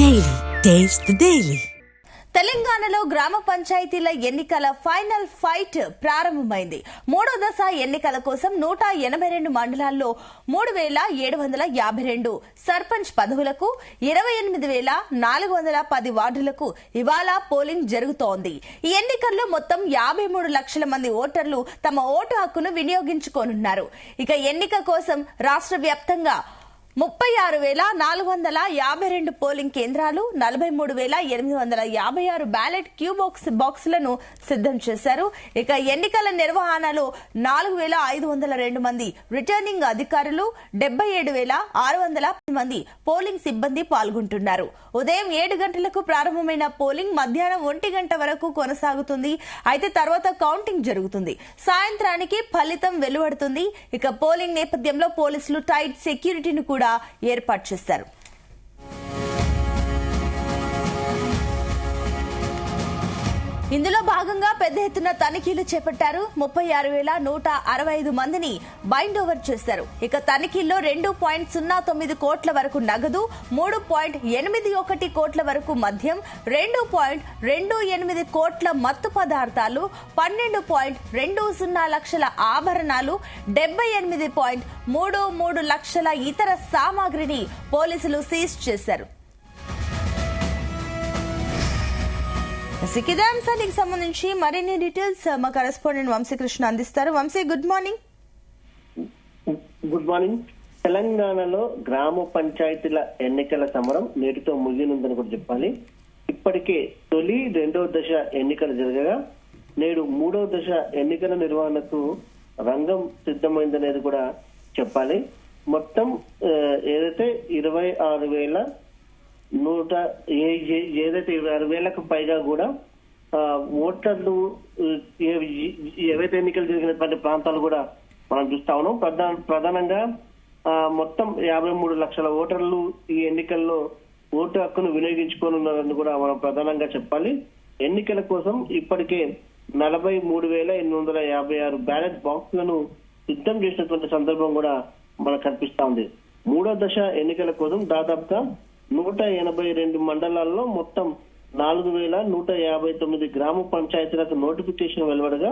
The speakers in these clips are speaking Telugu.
Daily. Taste the Daily. తెలంగాణలో గ్రామ పంచాయతీల ఎన్నికల ఫైనల్ ఫైట్ ప్రారంభమైంది. మూడో దశ ఎన్నికల కోసం 182 మండలాల్లో 3752 సర్పంచ్ పదవులకు 28410 వార్డులకు ఇవాళ పోలింగ్ జరుగుతోంది. ఈ ఎన్నికల్లో మొత్తం 53 లక్షల మంది ఓటర్లు తమ ఓటు హక్కును వినియోగించుకోనున్నారు. ఇక ఎన్నిక కోసం రాష్ట్ర వ్యాప్తంగా 36,452 పోలింగ్ కేంద్రాలు, 43,856 బ్యాలెట్ క్యూ బాక్సులను సిద్ధం చేశారు. ఇక ఎన్నికల నిర్వహణలో 4,502 మంది రిటర్నింగ్ అధికారులు, 77,600 మంది పోలింగ్ సిబ్బంది పాల్గొంటున్నారు. ఉదయం 7 గంటలకు ప్రారంభమైన పోలింగ్ మధ్యాహ్నం 1 గంట వరకు కొనసాగుతుంది. అయితే తర్వాత కౌంటింగ్ జరుగుతుంది. సాయంత్రానికి ఫలితం వెలువడుతుంది. ఇక పోలింగ్ నేపథ్యంలో పోలీసులు టైట్ సెక్యూరిటీని కూడా ఏర్పాటు చేశారు. ఇందులో భాగంగా పెద్ద ఎత్తున తనిఖీలు చేపట్టారు. 36,165 మందిని బైండ్ ఓవర్ చేశారు. ఇక తనిఖీల్లో 2.09 కోట్ల వరకు నగదు, 3.81 కోట్ల వరకు మద్యం, 2.28 కోట్ల మత్తు పదార్థాలు, 12.20 లక్షల ఆభరణాలు, 78.33 లక్షల ఇతర సామాగ్రిని పోలీసులు సీజ్ చేశారు. ఇదే అంశానికి సంబంధించి మరిన్ని డీటెయిల్స్ మా కరెస్పాండెంట్ వంశీకృష్ణ అందిస్తారు. Vamsi, good morning. Good morning. తెలంగాణలో గ్రామ పంచాయతీల ఎన్నికల సమరం నేటితో ముగినుందని కూడా చెప్పాలి. ఇప్పటికే తొలి 2వ దశ ఎన్నికలు జరగగా నేడు 3వ దశ ఎన్నికల నిర్వహణకు రంగం సిద్ధమైందనేది కూడా చెప్పాలి. మొత్తం ఏదైతే 26,100కు పైగా కూడా ఓటర్లు ఏవైతే ఎన్నికలు జరిగినటువంటి ప్రాంతాలు కూడా మనం చూస్తా ఉన్నాం. ప్రధానంగా మొత్తం 53 లక్షల ఓటర్లు ఈ ఎన్నికల్లో ఓటు హక్కును వినియోగించుకోనున్నారని కూడా మనం ప్రధానంగా చెప్పాలి. ఎన్నికల కోసం ఇప్పటికే 43,856 బ్యాలెట్ బాక్సులను సిద్ధం చేసినటువంటి సందర్భం కూడా మనకు కనిపిస్తా ఉంది. 3వ దశ ఎన్నికల కోసం దాదాపుగా 182 మండలాల్లో మొత్తం 4,159 గ్రామ పంచాయతీలకు నోటిఫికేషన్ వెలువడగా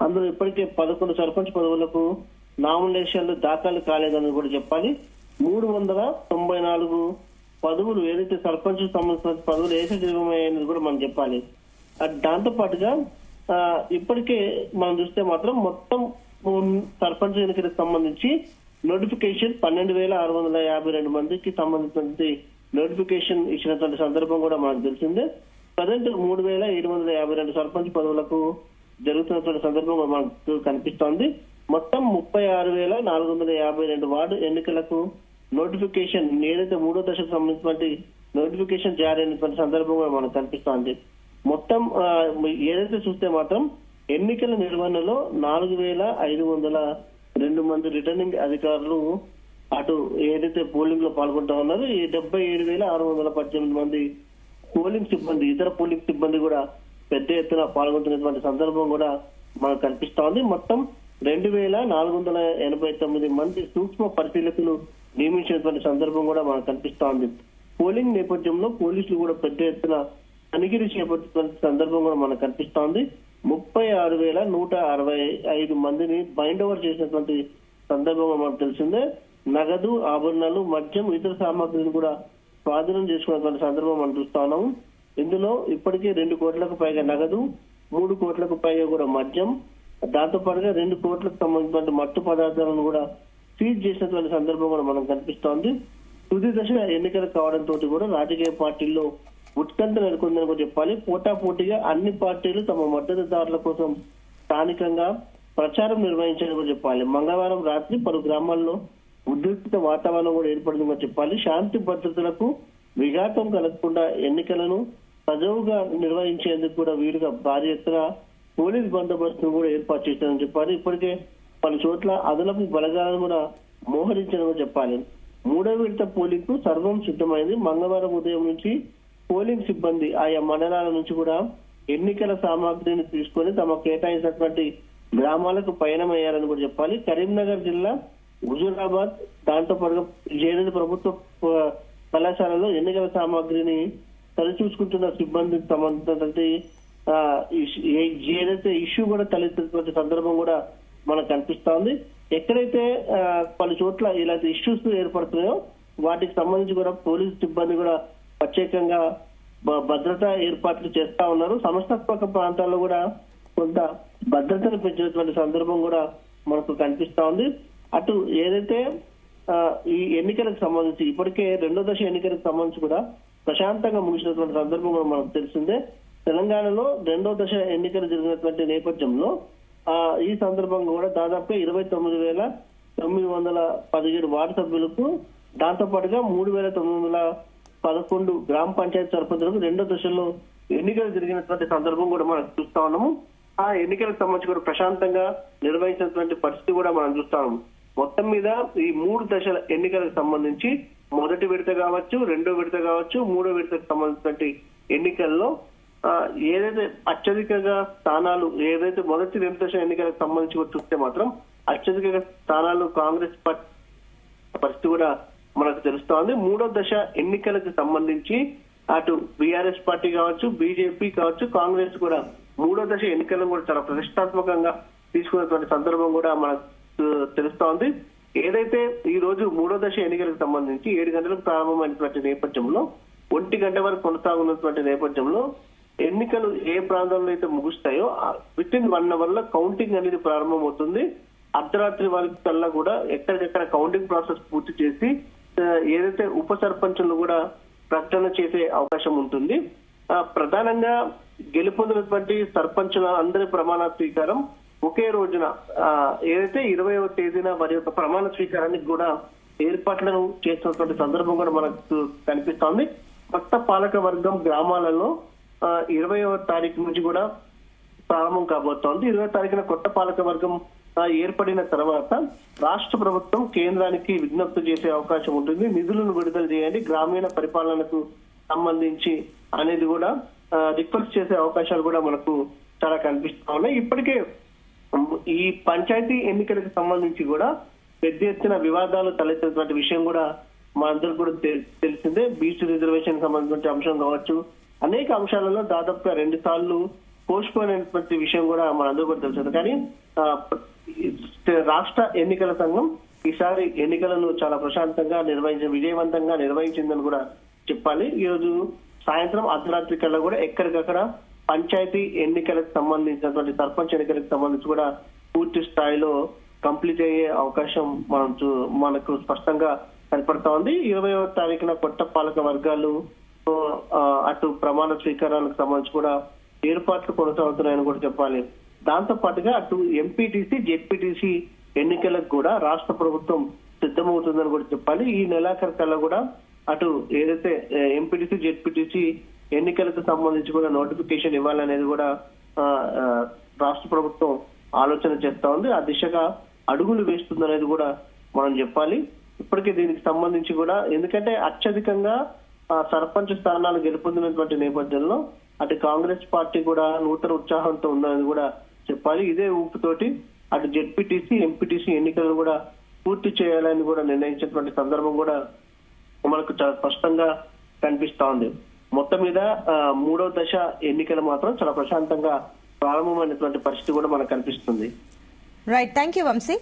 అందులో ఇప్పటికే 11 సర్పంచ్ పదవులకు నామినేషన్లు దాఖలు కాలేదని కూడా చెప్పాలి. 394 పదవులు ఏదైతే సర్పంచ్ సంబంధించిన పదవులు ఏసీజీవమయ్యాయని కూడా మనం చెప్పాలి. దాంతో పాటుగా ఇప్పటికే మనం చూస్తే మాత్రం మొత్తం సర్పంచ్ ఎన్నికలకు సంబంధించి నోటిఫికేషన్ 12,652 మందికి సంబంధించిన నోటిఫికేషన్ ఇచ్చినటువంటి సందర్భం కూడా మనకు తెలిసిందే. ప్రజెంట్ 3,752 సర్పంచ్ పదవులకు జరుగుతున్నటువంటి సందర్భం మనకు కనిపిస్తోంది. మొత్తం 36,452 వార్డు ఎన్నికలకు నోటిఫికేషన్ ఏదైతే 3వ దశకు సంబంధించినటువంటి నోటిఫికేషన్ జారీ అయినటువంటి సందర్భం కూడా మనకు కనిపిస్తోంది. మొత్తం ఏదైతే చూస్తే మాత్రం ఎన్నికల నిర్వహణలో 4,502 మంది రిటర్నింగ్ అధికారులు అటు ఏదైతే పోలింగ్ లో పాల్గొంటా ఉన్నారో ఈ 77,618 మంది పోలింగ్ సిబ్బంది, ఇతర పోలింగ్ సిబ్బంది కూడా పెద్ద ఎత్తున పాల్గొంటున్నటువంటి సందర్భం కూడా మనకు కనిపిస్తా ఉంది. మొత్తం 2,489 మంది సూక్ష్మ పరిశీలకులు నియమించినటువంటి సందర్భం కూడా మనకు కనిపిస్తా ఉంది. పోలింగ్ నేపథ్యంలో పోలీసులు కూడా పెద్ద ఎత్తున తనిఖీలు చేపట్టినటువంటి సందర్భం కూడా మనకు కనిపిస్తా ఉంది. 36,165 మందిని బైండ్ ఓవర్ చేసినటువంటి సందర్భంగా మనకు తెలిసిందే. నగదు, ఆభరణాలు, మద్యం, ఇతర సామాగ్రిని కూడా స్వాధీనం చేసుకున్నటువంటి సందర్భం మనం చూస్తా ఉన్నాము. ఇందులో ఇప్పటికే 2 కోట్లకు పైగా నగదు, 3 కోట్లకు పైగా కూడా మద్యం, దాంతో పాటుగా 2 కోట్లకు సంబంధించిన మత్తు పదార్థాలను కూడా సీజ్ చేసినటువంటి సందర్భం కూడా మనకు కనిపిస్తోంది. తుది దశ ఎన్నికలు కావడంతో కూడా రాజకీయ పార్టీల్లో ఉత్కంఠ నెలకొందని కూడా చెప్పాలి. పోటాపోటీగా అన్ని పార్టీలు తమ మద్దతుదారుల కోసం స్థానికంగా ప్రచారం నిర్వహించాలని కూడా చెప్పాలి. మంగళవారం రాత్రి పలు గ్రామాల్లో ఉద్రిక్త వాతావరణం కూడా ఏర్పడిందని కూడా చెప్పాలి. శాంతి భద్రతలకు విఘాతం కలగకుండా ఎన్నికలను సజావుగా నిర్వహించేందుకు కూడా వీలుగా భారీ ఎత్తున పోలీస్ బందోబస్తును కూడా ఏర్పాటు చేశారని చెప్పాలి. ఇప్పటికే పలు చోట్ల అదనపు బలగాలను కూడా మోహరించారని కూడా చెప్పాలి. 3వ విడత పోలింగ్ కు సర్వం సిద్ధమైంది. మంగళవారం ఉదయం నుంచి పోలింగ్ సిబ్బంది ఆయా మండలాల నుంచి కూడా ఎన్నికల సామాగ్రిని తీసుకొని తమ కేటాయించినటువంటి గ్రామాలకు పయనమయ్యారని కూడా చెప్పాలి. కరీంనగర్ జిల్లా, హుజూరాబాద్, దాంతో పాటుగా ఏదైతే ప్రభుత్వ కళాశాలలో ఎన్నికల సామాగ్రిని సరిచూసుకుంటున్న సిబ్బందికి సంబంధించినటువంటి ఏదైతే ఇష్యూ కూడా తలెత్తినటువంటి సందర్భం కూడా మనకు కనిపిస్తా ఉంది. ఎక్కడైతే పలు చోట్ల ఇలాంటి ఇష్యూస్ ఏర్పడుతున్నాయో వాటికి సంబంధించి కూడా పోలీసు సిబ్బంది కూడా ప్రత్యేకంగా భద్రతా ఏర్పాట్లు చేస్తా ఉన్నారు. సమస్యాత్మక ప్రాంతాల్లో కూడా కొంత భద్రతను పెంచినటువంటి సందర్భం కూడా మనకు కనిపిస్తా ఉంది. అటు ఏదైతే ఈ ఎన్నికలకు సంబంధించి ఇప్పటికే రెండో దశ ఎన్నికలకు సంబంధించి కూడా ప్రశాంతంగా ముగిసినటువంటి సందర్భం కూడా మనకు తెలిసిందే. తెలంగాణలో రెండో దశ ఎన్నికలు జరిగినటువంటి నేపథ్యంలో ఈ సందర్భంగా కూడా దాదాపుగా 29,917 వార్డు సభ్యులకు, దాంతో పాటుగా 3,911 గ్రామ పంచాయతీ సర్పంచులకు రెండో దశలో ఎన్నికలు జరిగినటువంటి సందర్భం కూడా మనం చూస్తా ఉన్నాము. ఆ ఎన్నికలకు సంబంధించి కూడా ప్రశాంతంగా నిర్వహించినటువంటి పరిస్థితి కూడా మనం చూస్తా ఉన్నాము. మొత్తం మీద ఈ 3 దశల ఎన్నికలకు సంబంధించి మొదటి విడత కావచ్చు, రెండో విడత కావచ్చు, మూడో విడతకు సంబంధించినటువంటి ఎన్నికల్లో ఏదైతే అత్యధికంగా స్థానాలు ఏదైతే మొదటి 2 దశ ఎన్నికలకు సంబంధించి కూడా చూస్తే మాత్రం అత్యధిక స్థానాలు కాంగ్రెస్ పరిస్థితి కూడా మనకు తెలుస్తా ఉంది. మూడో దశ ఎన్నికలకు సంబంధించి అటు బీఆర్ఎస్ పార్టీ కావచ్చు, బీజేపీ కావచ్చు, కాంగ్రెస్ కూడా మూడో దశ ఎన్నికలను కూడా చాలా ప్రతిష్టాత్మకంగా తీసుకున్నటువంటి సందర్భం కూడా మనకు తెలుస్తా ఉంది. ఏదైతే ఈ రోజు మూడో దశ ఎన్నికలకు సంబంధించి 7 గంటలకు ప్రారంభమైనటువంటి నేపథ్యంలో 1 గంట వరకు కొనసాగుతున్నటువంటి నేపథ్యంలో ఎన్నికలు ఏ ప్రాంతంలో అయితే ముగుస్తాయో విత్ ఇన్ 1 అవర్ లో కౌంటింగ్ అనేది ప్రారంభమవుతుంది. అర్ధరాత్రి వారికి కల్లా కూడా ఎక్కడికెక్కడ కౌంటింగ్ ప్రాసెస్ పూర్తి చేసి ఏదైతే ఉప సర్పంచులు కూడా ప్రకటన చేసే అవకాశం ఉంటుంది. ప్రధానంగా గెలుపొందినటువంటి సర్పంచుల అందరి ప్రమాణ స్వీకారం ఒకే రోజున ఏదైతే 20వ తేదీన వారి యొక్క ప్రమాణ స్వీకారానికి కూడా ఏర్పాట్లను చేస్తున్నటువంటి సందర్భం కూడా మనకు కనిపిస్తోంది. కొత్త పాలక వర్గం గ్రామాలలో 20వ తారీఖు నుంచి కూడా ప్రారంభం కాబోతోంది. 20వ తారీఖున కొత్త పాలక వర్గం ఏర్పడిన తర్వాత రాష్ట్ర ప్రభుత్వం కేంద్రానికి విజ్ఞప్తి చేసే అవకాశం ఉంటుంది. నిధులను విడుదల చేయండి, గ్రామీణ పరిపాలనకు సంబంధించి అనేది కూడా రిక్వెస్ట్ చేసే అవకాశాలు కూడా మనకు చాలా కనిపిస్తా ఉన్నాయి. ఇప్పటికే ఈ పంచాయతీ ఎన్నికలకు సంబంధించి కూడా పెద్ద ఎత్తున వివాదాలు తలెత్తినటువంటి విషయం కూడా మనందరికీ కూడా తెలిసిందే. బీసీ రిజర్వేషన్ సంబంధించిన అంశం కావచ్చు, అనేక అంశాలలో దాదాపుగా 2 సార్లు పోస్ట్ పోన్ అయినటువంటి విషయం కూడా మనందరూ కూడా తెలిసింది. కానీ రాష్ట్ర ఎన్నికల సంఘం ఈసారి ఎన్నికలను చాలా ప్రశాంతంగా విజయవంతంగా నిర్వహించిందని కూడా చెప్పాలి. ఈ రోజు సాయంత్రం అర్ధరాత్రి కల్లా కూడా ఎక్కడికక్కడ పంచాయతీ ఎన్నికలకు సంబంధించినటువంటి సర్పంచ్ ఎన్నికలకు సంబంధించి కూడా పూర్తి స్థాయిలో కంప్లీట్ అయ్యే అవకాశం మనకు స్పష్టంగా కనపడతా ఉంది. 20వ తారీఖున కొత్త పాలక వర్గాలు అటు ప్రమాణ స్వీకారానికి సంబంధించి కూడా ఏర్పాట్లు కొనసాగుతున్నాయని కూడా చెప్పాలి. దాంతో పాటుగా అటు ఎంపీటీసీ, జెడ్పీటీసీ ఎన్నికలకు కూడా రాష్ట్ర ప్రభుత్వం సిద్ధమవుతుందని కూడా చెప్పాలి. ఈ నెలాఖరు కల్లా కూడా అటు ఏదైతే ఎంపీటీసీ, జెడ్పీటీసీ ఎన్నికలకు సంబంధించి కూడా నోటిఫికేషన్ ఇవ్వాలనేది కూడా రాష్ట్ర ప్రభుత్వం ఆలోచన చేస్తా ఉంది. ఆ దిశగా అడుగులు వేస్తుందనేది కూడా మనం చెప్పాలి. ఇప్పటికే దీనికి సంబంధించి కూడా ఎందుకంటే అత్యధికంగా సర్పంచ్ స్థానాలు గెలుపొందినటువంటి నేపథ్యంలో అటు కాంగ్రెస్ పార్టీ కూడా నూతన ఉత్సాహంతో ఉందనేది కూడా చెప్పాలి. ఇదే ఊపుతోటి అటు జెడ్పీటీసీ, ఎంపీటీసీ ఎన్నికలను కూడా పూర్తి చేయాలని కూడా నిర్ణయించినటువంటి సందర్భం కూడా మనకు చాలా స్పష్టంగా కనిపిస్తా ఉంది. మొత్తం మీద 3వ దశ ఎన్నికలు మాత్రం చాలా ప్రశాంతంగా ప్రారంభమైనటువంటి పరిస్థితి కూడా మనకు కనిపిస్తుంది. Right, thank you Vamsi.